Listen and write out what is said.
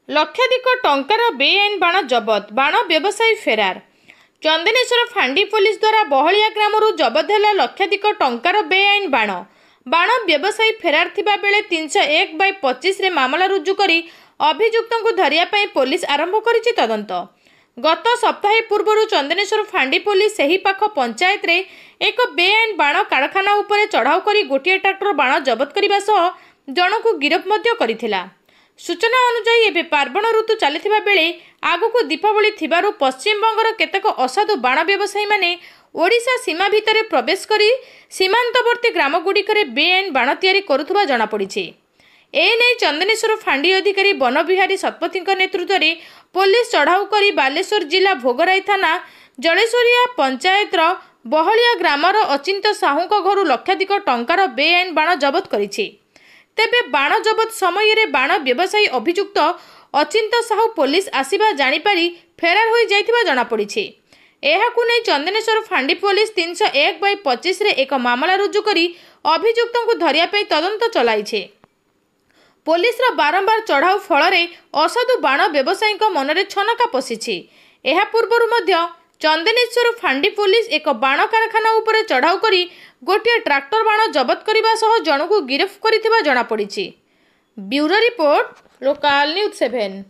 लक्षाधिक टंकार बेआईन बाण जबत बाण व्यवसायी फेरार। चंदनेश्वर फांडी पुलिस द्वारा बहलिया ग्रामरू जबत है लक्षाधिक टंकार बेआईन बाण बाण व्यवसायी फेरार थिबा बेले 301/25 रे मामला रुजु करी अभियुक्त को धरिया पई पुलिस आरंभ करिछि तदंत। गत सप्ताह पूर्व चंदनेश्वर फांडी पुलिस सही पाख पंचायत रे एक बेआईन बाण कारखाना उपरे चढ़ाऊ करी गोटे ट्रैक्टर बाण जबत करने सह जनकु गिरफ मध्य करिथिला। सूचना अनुसार एवं पार्वण ऋतु चली बेले आगक दीपावली थिबारु पश्चिमबंगर केतेक असाधु बाण व्यवसायी माने ओडिशा सीमा भितर प्रवेश करी सीमांतवर्ती ग्रामगुड़िकर बेआईन बाण तैयारी करुथुबा जଣା पड़िछि। एने चंदनेश्वर फांडी अधिकारी बनबिहारी शतपथी नेतृत्व में पुलिस चढ़ाऊ करी बालेश्वर जिला भोगराई थाना जलेश्वरिया पंचायतर बहलिया ग्रामर अचिंत साहू घर लक्षाधिक टंकार बेआईन बाण जबत करिछि। तेबे बाण जबत समय रे बाण व्यवसायी अभियुक्त अचिंत साहू पुलिस आसीबा जानिपारी फेरार हो जाइथिबा जଣା पड़िछि। एहाकु नै चंदनेश्वर फांडी पुलिस 301/25 रे एक मामला रुजु करी अभियुक्त को धरिया पई तदंत चलाइछे। पुलिस रो बारंबार चढ़ाऊ फल असाधु बाण व्यवसायी मनरे छनका पशिछि। एहा पूर्वरु मध्य चंदनेश्वर फांडी पुलिस एक बाण कारखाना उपरे चढ़ाऊ करी गोटे ट्रैक्टर बाण जबत करने सह जनकु गिरफ करिथिबा जଣା पड़िछि। Bureau report local news 7।